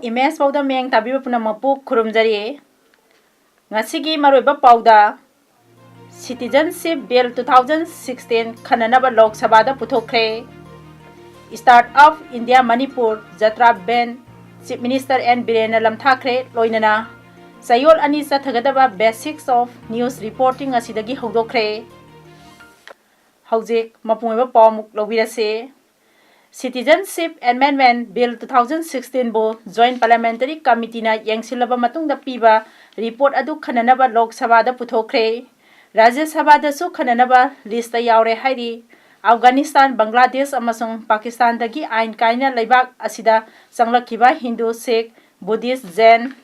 Image Paodam Meng Tabiba Punamapu Kurumjari Ngasigi Maruba Pauda Citizenship Bill 2016 Khananaba Lok Sabhada Puthokre Start of India Manipur Jatra Ben Chief Minister N Birena Lamthakre Loinana Sayol Anisa Thagadaba Basics of News Reporting Asidagi Hodokre Haujik Mapungeba Pamuk Lobirase Citizenship Amendment Bill 2016 bo Joint Parliamentary Committee na yengsilaba matungda piba report adu khananaba Lok Sabha da puthokre Rajya Sabha da su khananaba list yaure hairi Afghanistan Bangladesh amasung Pakistan dagi ain kaina leibak asida sanglakhiba Hindu Sikh Buddhist Jain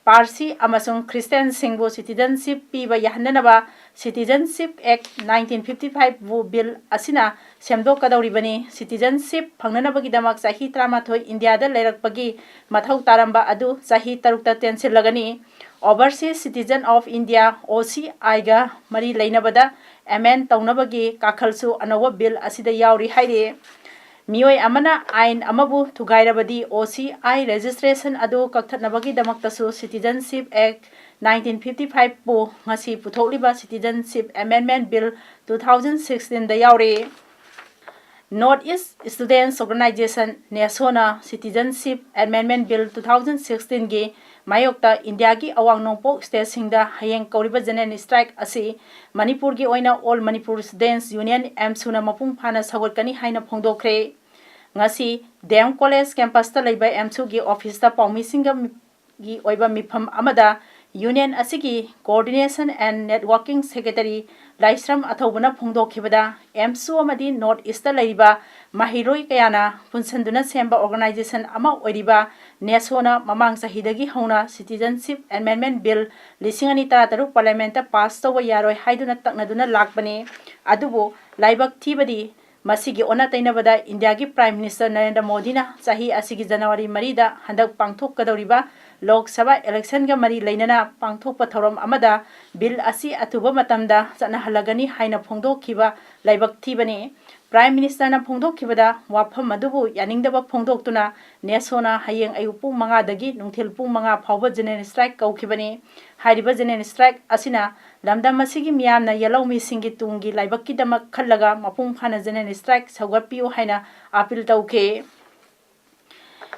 Parsi amasung Christian singbo citizenship piba yahananaba Citizenship Act 1955 bu bill asina semdokadoribani citizenship phangnanabagi damak sahi 13 India da leirakpagi mathau taramba adu sahi 6 ta tensilagani Overseas Citizen of India OCI ga mari leinabada amend taunabagi kakhalsu anawa bill asida yauri haire Miyoi amana ain amabu thugairabadi OCI registration adu kakthatnabagi damaktasu Citizenship Act 1955 bu ngasi puthokliba Citizenship Amendment Bill 2016 da yaure North East Students Organization Nesona Citizenship Amendment Bill 2016 gi mayokta India gi awang nongpo state singda hayeng kauriba general strike asi Manipur gi oina All Manipur Students Union MSU na mapung phana sagotkani haina phongdokre ngasi Dem College campus ta leiba MSU gi office ta paumi singa gi oiba mifam amada Union asigi Coordination and Networking Secretary Laisram Athobana Phongdokhibada MSU amadi North East laiba mahiroi kayana punsanduna semba organization ama oiriba Nesona mamang sahidagi hauna Citizenship Amendment Bill 2013 Parliament ta pass tawa yaroi haiduna taknaduna lakbani adubu laibak thibadi masigi ona tainabada India gi Prime Minister Narendra Modi na sahi asigi January 3 da handak pangthok kadoriba Lok Sabha election ga mari leinana pangthokpa thorom amada bill asi atuba matamda chanahalagani haina phongdokhiba laibak thibani Prime Minister na phongdokhibada wafam adubu yaningdaba phongdoktuna Nesona hayeng ayu pung 5 dagi nungthil pung 5 phawba general strike kaukhibani hairiba general strike asina lamdam masigi miyamna yalomi singi tungi laibakki damak khallaga mapung phana general strike sawgatpiu haina appeal tauke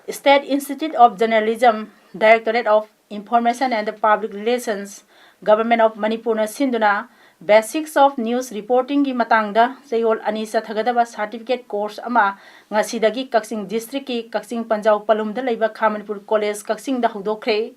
State Institute of Journalism Directorate of Information and Public Relations Government of Manipur na sinduna Basics of News Reporting gi matangda sayol anisa thagadaba certificate course ama ngasidagi Kaksing district ki Kaksing Panjau Palum da leiba Khamanpur College Kaksing da hudokre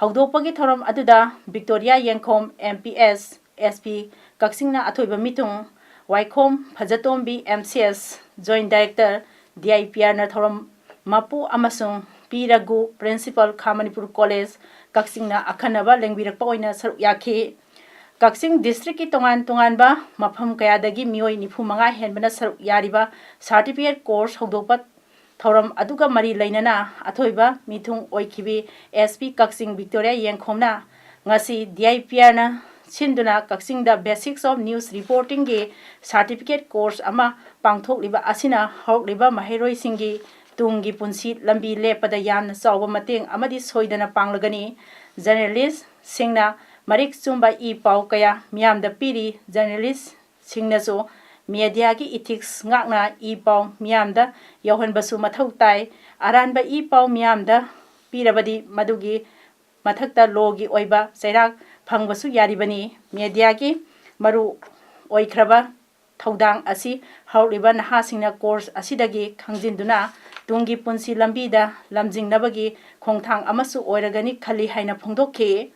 hudopagi thorom aduda Victoria Yengkhom MPS SP Kaksing na athoiba mitung Waikhom Phajatombi MCS Joint Director DIPR na thorom mapu amasung Piragu Principal Khamanipur College Kaksing na akhanaba lengbirakpa oina saruk yakhi Kaksing District ki tongan ba mafam kayadagi miyoi 95 henbana saruk yariba certificate course hogdokpa thoram aduga mari leinana athoiba mithung oikhibi SP Kaksing Victoria Yengkhomna ngasi DIPR na sinduna Kaksing da Basics of News Reporting gi certificate course ama pangthokliba asina hokliba mahiroi singi tungi punsi lambi lepada yamna chawba mateng amadi soidana panglagani journalist singna marik chumba I pau kaya miyamda piri journalist singnaso media gi ethics ngakna I pau miyamda yauhanbasu mathau tai aranba I pau miyamda pirabadi madugi mathakta logi oiba sairak phangbasu yaribani media gi maru oikraba thaudang asi hauliba nahasingna course asidagi khangjinduna tungi punsi lambida lamjingnabagi khongthang amasu oiragani khali haina phongdokhe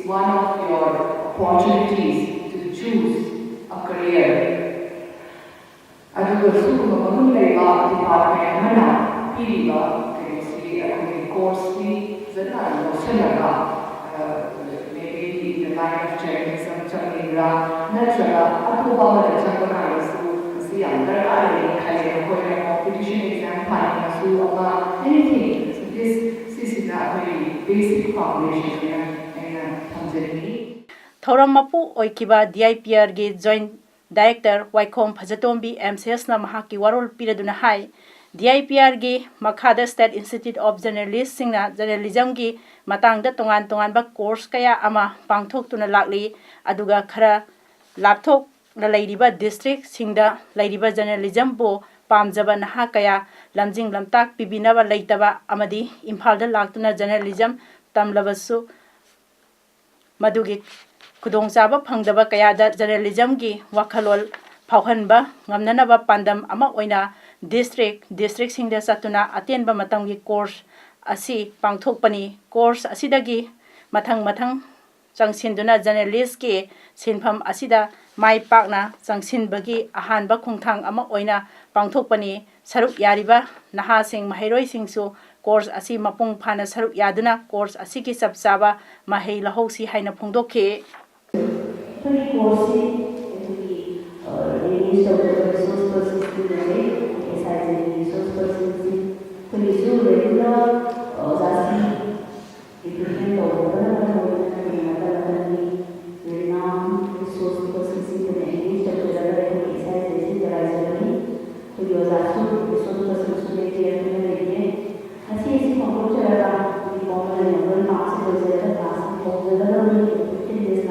is one of your opportunities to choose a career. Aduga suguma magun leiba department mana piriba course ꯑꯣꯏꯕ꯭ꯔꯥ ꯅꯠꯇ꯭ꯔꯒ ꯑꯇꯣꯞꯄ ꯑꯃꯗ ꯆꯪꯕ ꯀꯥꯟꯗꯁꯨ ꯃꯁꯤ ꯌꯥꯝ ꯗꯔꯀꯥꯔ ꯂꯩꯌꯦ ꯈꯜꯂꯦ ꯑꯩꯈꯣꯏꯅ ꯀꯣꯝꯄꯤꯇꯤꯁꯟ ꯑꯦꯛꯖꯥꯝ ꯊꯥꯅꯤꯡꯉꯁꯨ ꯑꯃ ꯑꯦꯅꯤꯊꯤꯡ ꯁꯤꯁꯤꯅ ꯑꯩꯈꯣꯏꯒꯤ ꯕꯦꯁꯤꯛ ꯐꯥꯎꯟꯗꯦꯁꯟ ꯑꯣꯏꯅ ꯑꯩꯅ ꯊꯝꯖꯅꯤꯡꯉꯤ ꯊꯧꯔꯝ ꯃꯄꯨ ꯑꯣꯏꯈꯤꯕ DIPRꯒꯤ ꯖꯣꯏꯟ ꯗꯥꯏꯔꯦꯛꯇꯔ ꯋꯥꯏꯈꯣꯝ ꯐꯖꯇꯣꯝꯕꯤ MCSꯅ ꯃꯍꯥꯛꯀꯤ ꯋꯥꯔꯣꯜ ꯄꯤꯔꯗꯨꯅ ꯍꯥꯏ DIPRꯒꯤ ꯃꯈꯥꯗ ꯁ꯭ꯇꯦꯠ ꯏꯟꯁꯇꯤꯇ꯭ꯌꯨꯠ ꯑꯣꯐ ꯖꯔꯅꯦꯂꯤꯁꯁꯤꯡꯅ ꯖꯔꯅꯦꯂꯤꯖꯝꯒꯤ ꯃꯇꯥꯡꯗ ꯇꯣꯉꯥꯟ ꯇꯣꯉꯥꯟꯕ ꯀꯣꯔꯁ ꯀꯌꯥ ꯑꯃ ꯄꯥꯡꯊꯣꯛꯇꯨꯅ ꯂꯥꯛꯂꯤ ꯑꯗꯨꯒ ꯈꯔ ꯂꯥꯞꯊꯣꯛꯅ ꯂꯩꯔꯤꯕ ꯗꯤꯁꯇ꯭ꯔꯤꯛꯁꯤꯡꯗ ꯂꯩꯔꯤꯕ ꯖꯔꯅꯦꯂꯤꯖꯝꯕꯨ ꯄꯥꯝꯖꯕ ꯅꯍꯥ ꯀꯌꯥ ꯂꯝꯖꯤꯡ ꯂꯝꯇꯥꯛ ꯄꯤꯕꯤꯅꯕ ꯂꯩꯇꯕ ꯑꯃꯗꯤ ꯏꯝꯐꯥꯜꯗ ꯂꯥꯛꯇꯨꯅ ꯖꯔꯅꯦꯂꯤꯖꯝ ꯇꯝꯂꯕꯁꯨ ꯃꯗꯨꯒꯤ ꯈꯨꯗꯣꯡꯆꯥꯕ ꯐꯪꯗꯕ ꯀꯌꯥꯗ ꯖꯔꯅꯦꯂꯤꯖꯝꯒꯤ ꯋꯥꯈꯜꯂꯣꯟ ꯐꯥꯎꯍꯟꯕ ꯉꯝꯅꯅꯕ ꯄꯥꯟꯗꯝ ꯑꯃ ꯑꯣꯏꯅ ꯗꯤꯁꯇ꯭ꯔꯤꯛꯁꯤꯡꯗ ꯆꯠꯇꯨꯅ ꯑꯇꯦꯟꯕ ꯃꯇꯝꯒꯤ ꯀꯣꯔꯁ ꯑꯁꯤ ꯄꯥꯡꯊꯣꯛꯄꯅꯤ ꯀꯣꯔꯁ ꯑꯁꯤꯗꯒꯤ ꯃꯊꯪ ꯆꯪꯁꯤꯟꯗꯨꯅ ꯖꯔꯅꯦꯂꯤꯁꯀꯤ ꯁꯤꯟꯐꯝ ꯑꯁꯤꯗ ꯃꯥꯏ ꯄꯥꯛꯅ ꯆꯪꯁꯤꯟꯕꯒꯤ ꯑꯍꯥꯟꯕ ꯈꯣꯡꯊꯥꯡ ꯑꯃ ꯑꯣꯏꯅ ꯄꯥꯡꯊꯣꯛꯄꯅꯤ ꯁꯔꯨꯛ ꯌꯥꯔꯤꯕ ꯅꯍꯥꯁꯤꯡ ꯃꯍꯩꯔꯣꯏꯁꯤꯡꯁꯨ ꯀꯣꯔꯁ ꯑꯁꯤ ꯃꯄꯨꯡ ꯐꯥꯅ ꯁꯔꯨꯛ ꯌꯥꯗꯨꯅ ꯀꯣꯔꯁ ꯑꯁꯤꯒꯤ ꯆꯞ ꯆꯥꯕ ꯃꯍꯩ ꯂꯧꯍꯧꯁꯤ ꯍꯥꯏꯅ ꯐꯣꯡꯗꯣꯛꯈꯤ ꯑꯩꯈꯣꯏꯒꯤ ꯀꯣꯔꯁꯁꯤ ꯑꯩꯈꯣꯏꯒꯤ ꯔꯤꯂꯤꯁ ꯇꯧꯖꯕ ꯔꯤꯁꯣꯔꯁ ꯄꯔꯁꯟꯁꯤꯡ ꯂꯩ SIGꯒꯤ ꯔꯤꯁꯣꯔꯁ ꯄꯔꯁꯟꯁꯤꯡ ꯑꯩꯈꯣꯏꯒꯤꯁꯨ ꯔꯦꯒꯨꯂꯔ ꯑꯣꯖꯥꯁꯤꯡ ꯔꯤꯀ꯭ꯔꯨꯠꯃꯦꯟ ꯇꯧꯕꯅ ꯃꯔꯝ ꯑꯣꯏꯗꯨꯅ ꯑꯩꯈꯣꯏꯒꯤ ꯃꯇꯝ ꯔꯤꯅꯥꯎꯟ ꯔꯤꯁꯣꯔꯁ ꯄꯔꯁꯟꯁꯤꯡꯗꯨꯅ ꯑꯦꯡꯒꯦꯖ ꯇꯧꯖꯔꯒ ꯑꯩꯈꯣꯏꯒꯤ SIGꯁꯤ ꯆꯂꯥꯏꯖꯕꯅꯤ ꯑꯩꯈꯣꯏꯒꯤ ꯑꯣꯖꯥꯁꯨ ꯔꯤꯁꯣꯔꯁ ꯄꯔꯁꯟꯁꯨ ꯂꯩꯇꯦ ꯂꯩꯇꯦ ꯉꯁꯤ ꯑꯁꯤ ꯐꯣꯡꯗꯣꯛꯆꯔꯒ ꯑꯩꯈꯣꯏꯒꯤ ꯀꯣꯃꯟ ꯅꯝꯕꯔ ꯃꯥꯔꯛꯁꯤ ꯂꯣꯏꯖꯔꯒ ꯀ꯭ꯂꯥꯁ ꯍꯧꯖꯒꯗꯕꯅꯤ 15 days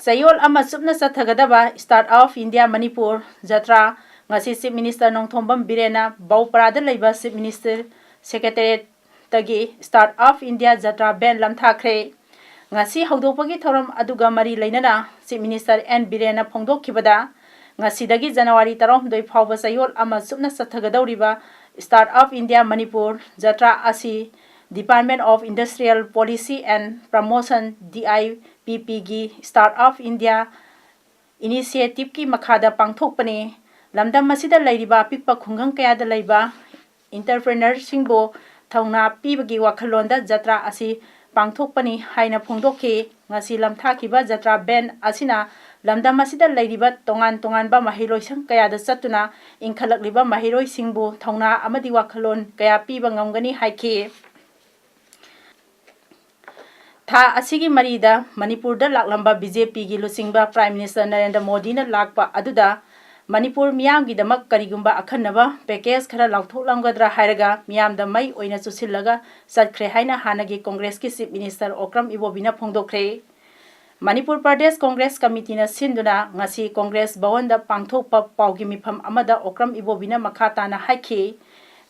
ꯆꯌꯣꯜ ꯑꯃ ꯆꯨꯞꯅ ꯆꯠꯊꯒꯗꯕ start up India Manipur Yatra ꯉꯁꯤ ꯆꯤꯞ ꯃꯤꯅꯤꯁꯇꯔ ꯅꯣꯡꯊꯣꯝꯕꯝ ꯕꯤꯔꯦꯟꯅ ꯕꯧꯄꯔꯥꯗ ꯂꯩꯕ ꯆꯤꯞ ꯃꯤꯅꯤꯁꯇꯔ ꯁꯦꯀ꯭ꯔꯦꯇꯔꯤꯌꯦꯠꯇꯒꯤ ꯁ꯭ꯇꯥꯔꯠ ꯑꯞ ꯏꯟꯗꯤꯌꯥ ꯖꯇ꯭ꯔꯥ ꯕꯦꯟ ꯂꯝꯊꯥꯈ꯭ꯔꯦ ꯉꯁꯤ ꯍꯧꯗꯣꯛꯄꯒꯤ ꯊꯧꯔꯝ ꯑꯗꯨꯒ ꯃꯔꯤ ꯂꯩꯅꯅ ꯆꯤꯞ ꯃꯤꯅꯤꯁꯇꯔ N ꯕꯤꯔꯦꯟꯅ ꯐꯣꯡꯗꯣꯛꯈꯤꯕꯗ ꯉꯁꯤꯗꯒꯤ ꯖꯅꯋꯥꯔꯤ 18 ꯐꯥꯎꯕ ꯆꯌꯣꯜ ꯑꯃ ꯆꯨꯞꯅ ꯆꯠꯊꯒꯗꯧꯔꯤꯕ start up India Manipur Yatra ꯑꯁꯤ department of industrial policy and promotion DIPPꯒꯤ ꯁ꯭ꯇꯥꯔꯠ ꯑꯞ ꯏꯟꯗꯤꯌꯥ ꯏꯅꯤꯁꯤꯌꯦꯇꯤꯚꯀꯤ ꯃꯈꯥꯗ ꯄꯥꯡꯊꯣꯛꯄꯅꯤ ꯂꯝꯗꯝ ꯑꯁꯤꯗ ꯂꯩꯔꯤꯕ ꯑꯄꯤꯛꯄ ꯈꯨꯡꯒꯪ ꯀꯌꯥꯗ ꯂꯩꯕ ꯏꯟꯇꯔꯄ꯭ꯔꯦꯅꯔꯁꯤꯡꯕꯨ ꯊꯧꯅꯥ ꯄꯤꯕꯒꯤ ꯋꯥꯈꯜꯂꯣꯟꯗ ꯖꯇ꯭ꯔꯥ ꯑꯁꯤ ꯄꯥꯡꯊꯣꯛꯄꯅꯤ ꯍꯥꯏꯅ ꯐꯣꯡꯗꯣꯛꯈꯤ ꯉꯁꯤ ꯂꯝꯊꯥꯈꯤꯕ ꯖꯇ꯭ꯔꯥ ꯕꯦꯟ ꯑꯁꯤꯅ ꯂꯝꯗꯝ ꯑꯁꯤꯗ ꯂꯩꯔꯤꯕ ꯇꯣꯉꯥꯟ ꯇꯣꯉꯥꯟꯕ ꯃꯍꯩꯂꯣꯏꯁꯪ ꯀꯌꯥꯗ ꯆꯠꯇꯨꯅ ꯏꯟꯈꯠꯂꯛꯂꯤꯕ ꯃꯍꯩꯔꯣꯏꯁꯤꯡꯕꯨ ꯊꯧꯅꯥ ꯑꯃꯗꯤ ꯋꯥꯈꯜꯂꯣꯟ ꯀꯌꯥ ꯄꯤꯕ ꯉꯝꯒꯅꯤ ꯍꯥꯏꯈꯤ ꯊꯥ ꯑꯁꯤꯒꯤ ꯃꯔꯤꯗ ꯃꯅꯤꯄꯨꯔꯗ ꯂꯥꯛꯂꯝꯕ BJPꯒꯤ ꯂꯨꯆꯤꯡꯕ ꯄ꯭ꯔꯥꯏꯝ ꯃꯤꯅꯤꯁꯇꯔ ꯅꯔꯦꯟꯗ꯭ꯔ ꯃꯣꯗꯤꯅ ꯂꯥꯛꯄ ꯑꯗꯨꯗ ꯃꯅꯤꯄꯨꯔ ꯃꯤꯌꯥꯝꯒꯤꯗꯃꯛ ꯀꯔꯤꯒꯨꯝꯕ ꯑꯈꯟꯅꯕ ꯄꯦꯀꯦꯖ ꯈꯔ ꯂꯥꯎꯊꯣꯛꯂꯝꯒꯗ꯭ꯔꯥ ꯍꯥꯏꯔꯒ ꯃꯤꯌꯥꯝꯗ ꯃꯩ ꯑꯣꯏꯅ ꯆꯨꯁꯤꯜꯂꯒ ꯆꯠꯈ꯭ꯔꯦ ꯍꯥꯏꯅ ꯍꯥꯟꯅꯒꯤ ꯀꯣꯡꯒ꯭ꯔꯦꯁꯀꯤ ꯆꯤꯞ ꯃꯤꯅꯤꯁꯇꯔ ꯑꯣꯀ꯭ꯔꯝ ꯏꯕꯣꯕꯤꯅ ꯐꯣꯡꯗꯣꯛꯈ꯭ꯔꯦ ꯃꯅꯤꯄꯨꯔ ꯄ꯭ꯔꯗꯦꯁ ꯀꯣꯡꯒ꯭ꯔꯦꯁ ꯀꯃꯤꯇꯤꯅ ꯁꯤꯟꯗꯨꯅ ꯉꯁꯤ ꯀꯣꯡꯒ꯭ꯔꯦꯁ ꯚꯋꯟꯗ ꯄꯥꯡꯊꯣꯛꯄ ꯄꯥꯎꯒꯤ ꯃꯤꯐꯝ ꯑꯃꯗ ꯑꯣꯀ꯭ꯔꯝ ꯏꯕꯣꯕꯤꯅ ꯃꯈꯥ ꯇꯥꯅ ꯍꯥꯏꯈꯤ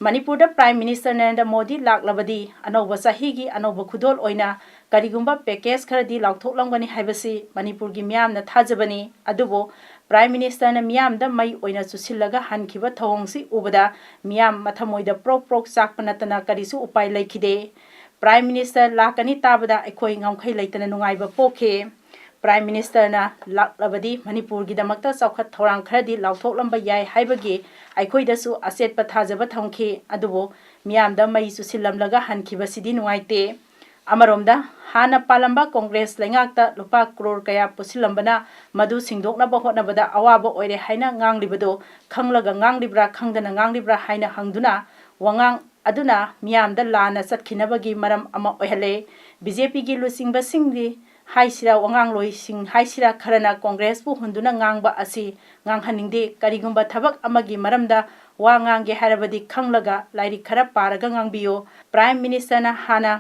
ꯃꯅꯤꯄꯨꯔꯗ ꯄ꯭ꯔꯥꯏꯝ ꯃꯤꯅꯤꯁꯇꯔ ꯅꯔꯦꯟꯗ꯭ꯔ ꯃꯣꯗꯤ ꯂꯥꯛꯂꯕꯗꯤ ꯑꯅꯧꯕ ꯆꯍꯤꯒꯤ ꯑꯅꯧꯕ ꯈꯨꯗꯣꯜ ꯑꯣꯏꯅ ꯀꯔꯤꯒꯨꯝꯕ ꯄꯦꯀꯦꯖ ꯈꯔꯗꯤ ꯂꯥꯎꯊꯣꯛꯂꯝꯒꯅꯤ ꯍꯥꯏꯕꯁꯤ ꯃꯅꯤꯄꯨꯔꯒꯤ ꯃꯤꯌꯥꯝꯅ ꯊꯥꯖꯕꯅꯤ ꯑꯗꯨꯕꯨ ꯄ꯭ꯔꯥꯏꯝ ꯃꯤꯅꯤꯁꯇꯔꯅ ꯃꯤꯌꯥꯝꯗ ꯃꯩ ꯑꯣꯏꯅ ꯆꯨꯁꯤꯜꯂꯒ ꯍꯟꯈꯤꯕ ꯊꯧꯑꯣꯡꯁꯤ ꯎꯕꯗ ꯃꯤꯌꯥꯝ ꯃꯊꯃꯣꯏꯗ ꯄ꯭ꯔꯣꯛ ꯆꯥꯛꯄ ꯅꯠꯇꯅ ꯀꯔꯤꯁꯨ ꯎꯄꯥꯏ ꯂꯩꯈꯤꯗꯦ ꯄ꯭ꯔꯥꯏꯝ ꯃꯤꯅꯤꯁꯇꯔ ꯂꯥꯛꯀꯅꯤ ꯇꯥꯕꯗ ꯑꯩꯈꯣꯏ ꯉꯝꯈꯩ ꯂꯩꯇꯅ ꯅꯨꯡꯉꯥꯏꯕ ꯄꯣꯛꯈꯤ ꯄ꯭ꯔꯥꯏꯝ ꯃꯤꯅꯤꯁꯇꯔꯅ ꯂꯥꯛꯂꯕꯗꯤ ꯃꯅꯤꯄꯨꯔꯒꯤꯗꯃꯛꯇ ꯆꯥꯎꯈꯠ ꯊꯧꯔꯥꯡ ꯈꯔꯗꯤ ꯂꯥꯎꯊꯣꯛꯂꯝꯕ ꯌꯥꯏ ꯍꯥꯏꯕꯒꯤ ꯑꯩꯈꯣꯏꯗꯁꯨ ꯑꯆꯦꯠꯄ ꯊꯥꯖꯕ ꯊꯝꯈꯤ ꯑꯗꯨꯕꯨ ꯃꯤꯌꯥꯝꯗ ꯃꯩ ꯆꯨꯁꯤꯜꯂꯝꯂꯒ ꯍꯟꯈꯤꯕꯁꯤꯗꯤ ꯅꯨꯡꯉꯥꯏꯇꯦ ꯑꯃꯔꯣꯝꯗ ꯍꯥꯟꯅ ꯄꯥꯜꯂꯝꯕ ꯀꯣꯡꯒ꯭ꯔꯦꯁ ꯂꯩꯉꯥꯛꯇ ꯂꯨꯄꯥ ꯀ꯭ꯔꯣꯔ ꯀꯌꯥ ꯄꯨꯁꯤꯜꯂꯝꯕꯅ ꯃꯗꯨ ꯁꯤꯡꯗꯣꯛꯅꯕ ꯍꯣꯠꯅꯕꯗ ꯑꯋꯥꯕ ꯑꯣꯏꯔꯦ ꯍꯥꯏꯅ ꯉꯥꯡꯂꯤꯕꯗꯨ ꯈꯪꯂꯒ ꯉꯥꯡꯂꯤꯕ꯭ꯔꯥ ꯈꯪꯗꯅ ꯉꯥꯡꯂꯤꯕ꯭ꯔꯥ ꯍꯥꯏꯅ ꯍꯪꯗꯨꯅ ꯋꯥꯉꯥꯡ ꯑꯗꯨꯅ ꯃꯤꯌꯥꯝꯗ ꯂꯥꯟꯅ ꯆꯠꯈꯤꯅꯕꯒꯤ ꯃꯔꯝ ꯑꯃ ꯑꯣꯏꯍꯜꯂꯦ BJPꯒꯤ ꯂꯨꯆꯤꯡꯕꯁꯤꯡꯗꯤ ꯍꯥꯏꯁꯤꯔꯥ ꯋꯥꯉꯥꯡꯂꯣꯏꯁꯤꯡ ꯍꯥꯏꯁꯤꯔꯥ ꯈꯔꯅ ꯀꯣꯡꯒ꯭ꯔꯦꯁꯄꯨ ꯍꯨꯟꯗꯨꯅ ꯉꯥꯡꯕ ꯑꯁꯤ ꯉꯥꯡꯍꯟꯅꯤꯡꯗꯦ ꯀꯔꯤꯒꯨꯝꯕ ꯊꯕꯛ ꯑꯃꯒꯤ ꯃꯔꯝꯗ ꯋꯥ ꯉꯥꯡꯒꯦ ꯍꯥꯏꯔꯕꯗꯤ ꯈꯪꯂꯒ ꯂꯥꯏꯔꯤꯛ ꯈꯔ ꯄꯥꯔꯒ ꯉꯥꯡꯕꯤꯌꯨ ꯄ꯭ꯔꯥꯏꯝ ꯃꯤꯅꯤꯁꯇꯔꯅ ꯍꯥꯟꯅ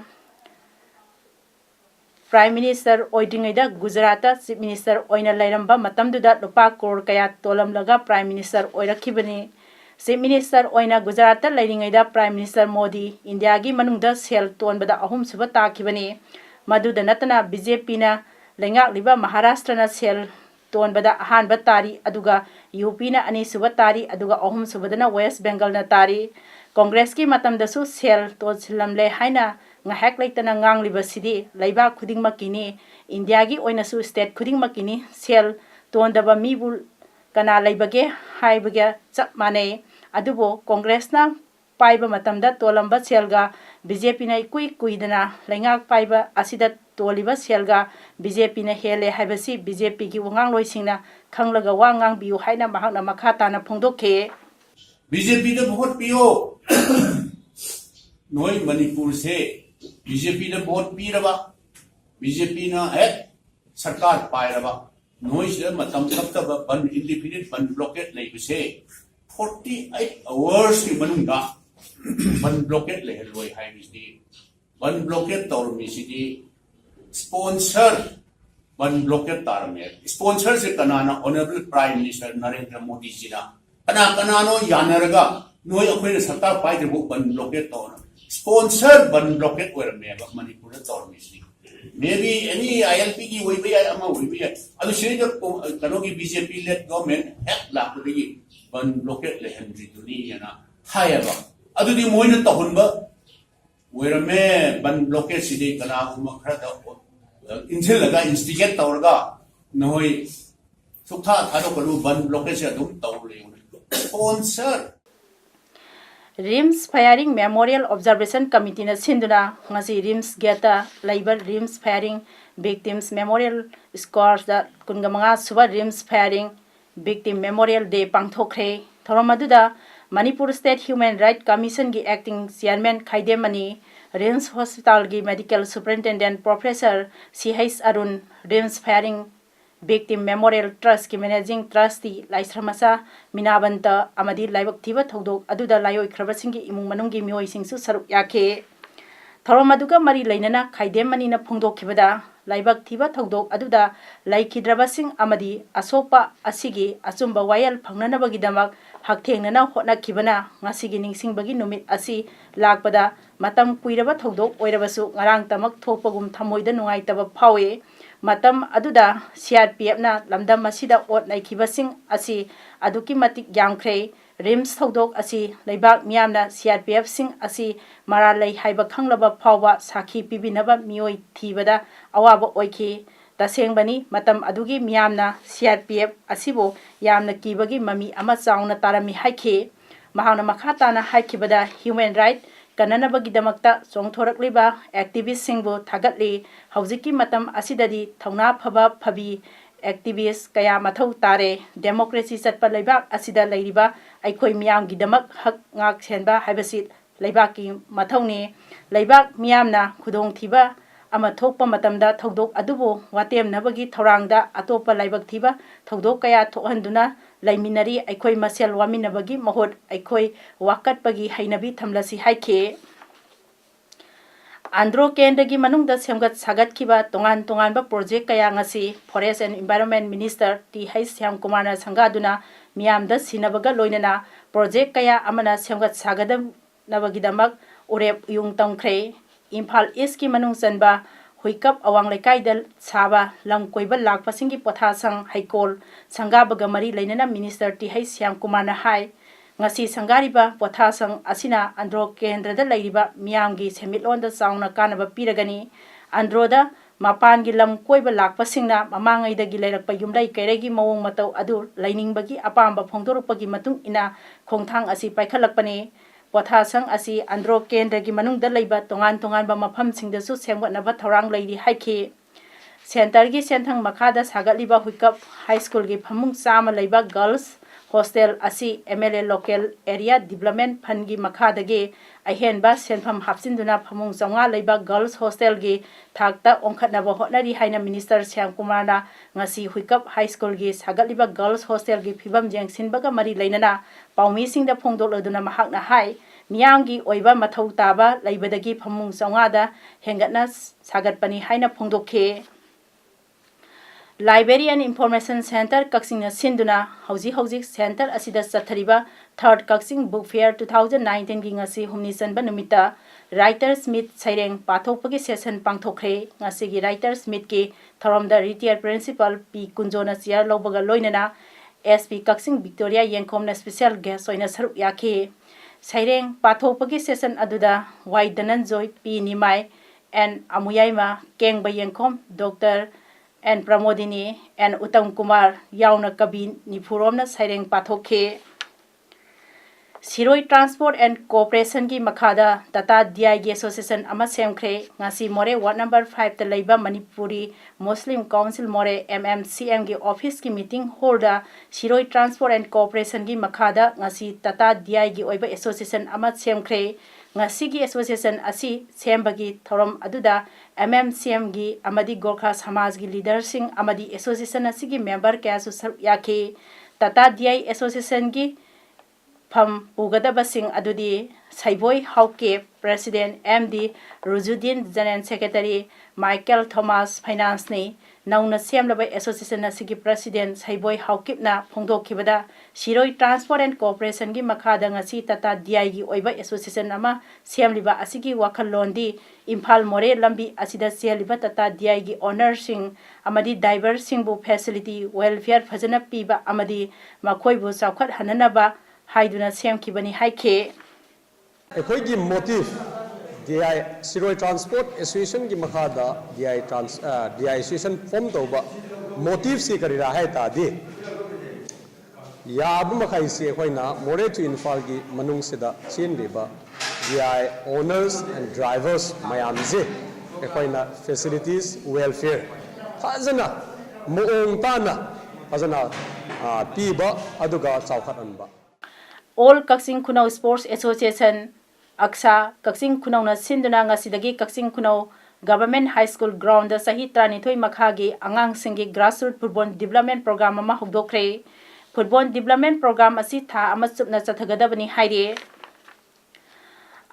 ꯄ꯭ꯔꯥꯏꯝ ꯃꯤꯅꯤꯁꯇꯔ ꯑꯣꯏꯗ꯭ꯔꯤꯉꯩꯗ ꯒꯨꯖꯔꯥꯠꯇ ꯆꯤꯞ ꯃꯤꯅꯤꯁꯇꯔ ꯑꯣꯏꯅ ꯂꯩꯔꯝꯕ ꯃꯇꯝꯗꯨꯗ ꯂꯨꯄꯥ ꯀ꯭ꯔꯣꯔ ꯀꯌꯥ ꯇꯣꯜꯂꯝꯂꯒ ꯄ꯭ꯔꯥꯏꯝ ꯃꯤꯅꯤꯁꯇꯔ ꯑꯣꯏꯔꯛꯈꯤꯕꯅꯤ ꯆꯤꯞ ꯃꯤꯅꯤꯁꯇꯔ ꯑꯣꯏꯅ ꯒꯨꯖꯔꯥꯠꯇ ꯂꯩꯔꯤꯉꯩꯗ ꯄ꯭ꯔꯥꯏꯝ ꯃꯤꯅꯤꯁꯇꯔ ꯃꯣꯗꯤ ꯏꯟꯗꯤꯌꯥꯒꯤ ꯃꯅꯨꯡꯗ ꯁꯦꯜ ꯇꯣꯟꯕꯗ ꯑꯍꯨꯝꯁꯨꯕ ꯇꯥꯈꯤꯕꯅꯤ ꯃꯗꯨꯗ ꯅꯠꯇꯅ BJPꯅ ꯂꯩꯉꯥꯛꯂꯤꯕ ꯃꯍꯥꯔꯥꯁꯇ꯭ꯔꯅ ꯁꯦꯜ ꯇꯣꯟꯕꯗ ꯑꯍꯥꯟꯕ ꯇꯥꯔꯤ ꯑꯗꯨꯒ UPꯅ ꯑꯅꯤꯁꯨꯕ ꯇꯥꯔꯤ ꯑꯗꯨꯒ ꯑꯍꯨꯝꯁꯨꯕꯗꯅ ꯋꯦꯁ ꯕꯦꯡꯒꯜꯅ ꯇꯥꯔꯤ ꯀꯣꯡꯒ꯭ꯔꯦꯁꯀꯤ ꯃꯇꯝꯗꯁꯨ ꯁꯦꯜ ꯇꯣꯟꯁꯤꯜꯂꯝꯂꯦ ꯍꯥꯏꯅ ꯉꯥꯏꯍꯥꯛ ꯂꯩꯇꯅ ꯉꯥꯡꯂꯤꯕꯁꯤꯗꯤ ꯂꯩꯕꯥꯛ ꯈꯨꯗꯤꯡꯃꯛꯀꯤꯅꯤ ꯏꯟꯗꯤꯌꯥꯒꯤ ꯑꯣꯏꯅꯁꯨ ꯁ꯭ꯇꯦꯠ ꯈꯨꯗꯤꯡꯃꯛꯀꯤꯅꯤ ꯁꯦꯜ ꯇꯣꯟꯗꯕ ꯃꯤꯕꯨ ꯀꯅꯥ ꯂꯩꯕꯒꯦ ꯍꯥꯏꯕꯒ ꯆꯞ ꯃꯥꯟꯅꯩ ꯑꯗꯨꯕꯨ ꯀꯣꯡꯒ꯭ꯔꯦꯁꯅ ꯄꯥꯏꯕ ꯃꯇꯝꯗ ꯇꯣꯜꯂꯝꯕ ꯁꯦꯜꯒ BJPꯅ ꯏꯀꯨꯏ ꯀꯨꯏꯗꯅ ꯂꯩꯉꯥꯛ ꯄꯥꯏꯕ ꯑꯁꯤꯗ ꯇꯣꯜꯂꯤꯕ ꯁꯦꯜꯒ BJPꯅ ꯍꯦꯜꯂꯦ ꯍꯥꯏꯕꯁꯤ BJPꯒꯤ ꯋꯥꯉꯥꯡꯂꯣꯏꯁꯤꯡꯅ ꯈꯪꯂꯒ ꯋꯥ ꯉꯥꯡꯕꯤꯌꯨ ꯍꯥꯏꯅ ꯃꯍꯥꯛꯅ ꯃꯈꯥ ꯇꯥꯅ ꯐꯣꯡꯗꯣꯛꯈꯤ꯫ BJPꯗ vote piyo. Noi Manipur se BJPda vote piraba. BJP na sarkar pairaba. Noi se matam kaptaba ban independent ban blockade lai bise 48 hours ki manungda ban blockade lai loi hai bise ban blockade tor mi sidi sponsor ban blockade tar me sponsor se kanana honorable prime minister Narendra Modi ji na kana no yanaraga noi akhoi sarkar pai de ban blockade tor sponsor ban blockade where me ba Manipur tor mi sidi maybe any ILP ki woi bhai ama woi bhai adu shiri jo kano ki BJP led government la ko ban blockade le henry duni yana hayaba adu di moina tahunba where me ban blockade sidi kana uma khara da injil laga instigate tawrga noi sukha tharo kalu ban blockade se adum tawle sponsor Rims Firing Memorial Observation Committee na sinduna ngasi Rims Geta Labor Rims Firing Victims Memorial Scores da kungamanga suba Rims Firing Victim Memorial Day pangthokre thoromaduda Manipur State Human Rights Commission gi acting chairman Khaidemani Rims Hospital gi medical superintendent Professor CH Arun Rims Firing Victim Memorial Trust ki managing trustee Laisramasa Minabanta amadi laibak thiba thodok aduda layoi khrabasing imung manunggi mioi singsu saruk yake thoromaduga mari lainana Khaidemani na phongdokhibada laibak thiba thodok aduda laikhidrabasing amadi asopa asigi asumba wayal phangnanabagi damak hakthengnana hotnakhibana ngasigi ningsingbagi numit asi lakpada matam kuiraba thodok oirabasu ngarang tamak thopagum thamoida nungaitaba phawe matam aduda CRPF na lamdam masida ot naikibasing asi aduki matik yamkhre Rims thodok asi leibak miyamna CRPF sing asi maralai haiba khanglaba phawba sakhi pibinaba mioi thibada awaba oiki tasengbani matam adugi miyamna CRPF asibo yamna kibagi mami ama chauna tarami haikhe mahana makhata na haikibada human right kananabagi damakta songthorakliba activist singbo thagatli haujiki matam asidadi thauna phaba phabi activist kaya mathau tare democracy chatpa leibak asida leiriba aikhoi miyam gi damak hak ngak senba haibasi leibak ki mathauni leibak miyamna khudong thiba ama thokpa matamda thodok adubo watem nabagi thorangda atopa leibak thiba thodok kaya thokhanduna laiminari aikhoi masel waminabagi mahot aikhoi wakatpagi hainabi thamlasi haikhe Andro Kendagi manungda semgat sagat kiba tongan ba project kaya ngasi Forest and Environment Minister TH Syam Kumar na sangaduna miyamda sinabaga loinana project kaya amana semgat sagadam nabagidamak urep yung tangkre Imphal East ki manung sanba huikap awang lekaidal saba lam koiba lakpasingi pothasang haikol sangabaga mari lainana Minister TH Syam Kumar na hai ngasi sangariba pothasang asina Andro Kendrada lairiba miyamgi semitlonda sauna kanaba piragani Androda mapan gi lam koiba lakpasingna mamangaidagi lairakpa yumlai kairegi mawong matau adu lainingbagi apamba phongdorupagi matung ina khongthang asi paikhalakpani pothasang asi Andro Kendragi manungda laiba tongan ba maphamsingdasu semgatnaba thorang lairi haikhe center gi senthang makhada sagatliba huikap high school gi phamung chama laiba girls hostel asi MLA local area development fund gi makhadagi ahenba senpham hapsinduna phamung chawnga leiba girls hostel gi thakta ongkhatnaba hotnari haina Minister Syam Kumar na ngasi huikap high school gi sagatliba girls hostel gi phibam jengsinbaga mari leinana paumi singda phongdoloduna mahakna hai miyamgi oiba mathau taba leibadagi phamung chawnga da hengatna sagatpani haina phongdokhe Library and Information Center Kaksing na sinduna hauji center asida sathariba third Kaksing Book Fair 2019 gi ngasi humni sanba numita Writer Smith Saireng pathokpagi session pangthokre ngasi gi Writer Smith ki thoromda retired principal P Kunjona chair lobaga loinana SP Kaksing Victoria Yengkom na special guest oina saruk yakhe Saireng pathokpagi session aduda Y Dananjoy P Nimai and Amuyaima Kengba Yengkom Dr. and Pramodini and Uttam Kumar yauna kabin ni phuromna saireng pathokhe Siroi Transport and Cooperation ki makhada Tata DI gi Association ama semkhre ngasi more ward number 5 ta leiba Manipuri Muslim Council more MMCM gi office ki meeting hall da Siroi Transport and Cooperation gi makhada ngasi Tata DI gi oiba association ama semkhre ngasi gi association asi sembagi thorom aduda MMCM gi amadi Gorkha Samaj gi leader sing amadi association asi gi member kya su yakhe Tata DI association gi Pam Ugadabasing Adudi, Saiboi Hauke, President MD Rujudin General Secretary Michael Thomas Finance ni, Nauna Siamlaba Association Asigi President Saiboi Haukipna, Pongdo Kibada, Shiroi Transport and Cooperation gi Makada ngasi Tata DI Oiba Association Nama, Siamliba Asigi Wakalondi, Impal More Lambi Asida Sialiba Tata DI gi Honor Sing, Amadi Diver Singbu Facility, Welfare Fazana Piba Amadi, Makoibu Saukat Hananaba, Haiduna Sem Kibani Haike. A motive DI Siroi Transport Association ki makhada DI Association form toba motive si karira hai ta di ya abu makhai si khoina more to infal gi manung sida chin riba DI owners and drivers mayam je khoina facilities welfare fazana muong tana fazana piba aduga chawkhat anba All Kaksing Kunau Sports Association Aksa Kaksing Kunau na Sinduna ngasidagi Kaksing Kunau Government High School Ground da sahi 32 makhagi angang singi grassroots football development program ama hugdokre football development program asi tha ama chupna chathagadabani haire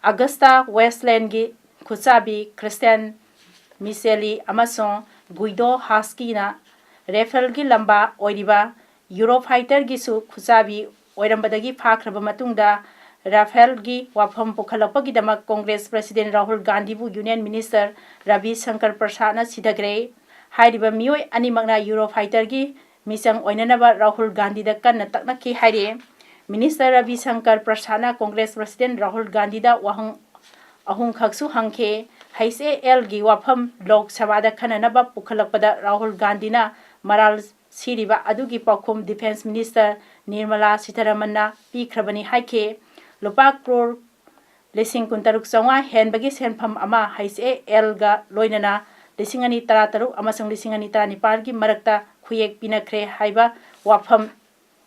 Augusta Westland gi Khusabi Christian Miseli amasong Guido Husky na Rafael gi lamba oiriba Eurofighter gi su Khusabi Oirambadagi Fakraba Matungda Rafael gi Wafam Pukhalapagi Dama Congress President Rahul Gandhi bu Union Minister Ravi Shankar Prasad na Sidagre Hairiba Mioi Animagna Eurofighter gi Misang Oinanaba Rahul Gandhi da Kan Takna Ki Haire Minister Ravi Shankar Prasad na Congress President Rahul Gandhi da Wahang Ahung Khaksu Hangke Haise El gi Wafam Lok Sabada Kananaba Pukhalapada Rahul Gandhi na Maral Siriba Adugi Pakum Defense Minister Nirmala Sitaramanna Pikrabani Haike Lupa Crore Lising Kuntaruk Songa Henbagi Senpam Ama Haise Elga Loinana Lisingani Tarataru Amasang Lisingani Tanipargi Marakta Kuyek Pinakre Haiba Wapam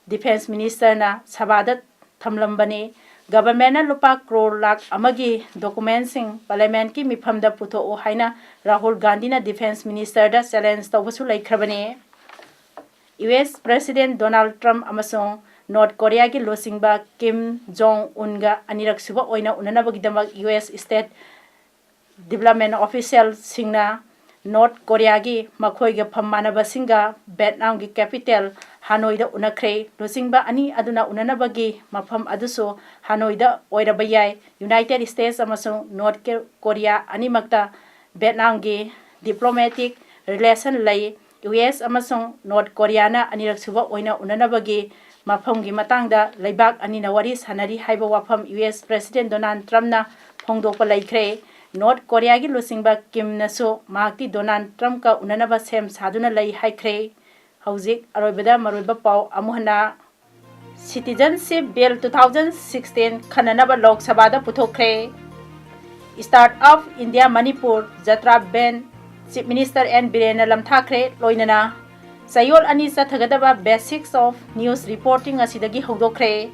Defense Minister na Sabadat Tamlambani Government Lupa Crore Lak Amagi Documentsing Parliament ki Mipamda Puto O Haina Rahul Gandhi na Defense Minister da challenge Tawasu Laikrabani US President Donald Trump amasong North Korea ki losingba Kim Jong-un ga anirak suba oina unanabagidamag US State Development Official singna North Korea gi makhoi ga phammanaba singa Vietnam gi capital Hanoi da unakre losingba ani aduna unanabagi mafam aduso Hanoi da oirabayai United States amasong North Korea animakta Vietnam gi diplomatic relation lay US amasong North Korea na anirak suba oina unanabagi mafamgi matangda laibak anina wari sanari haiba wafam US President Donald Trump na phongdokpa laikre North Korea gi losingba Kim na so makti Donald Trump ka unanaba sem saduna lai haikre haujik aroibada maroiba pau amuhana Citizenship Bill 2016 khananaba Lok Sabha da puthokre Start of India Manipur Jatra Ban Chief Minister N. Birena Lamthakre Loinana Sayol Ani Sathagadaba Basics of News Reporting Asidagi Hogdokre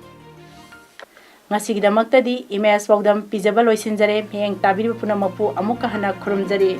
Ngasigidamaktadi Image Paodam Pijaba Loisinjare Meng Tabiru Punamapu Amukahana Kurumjari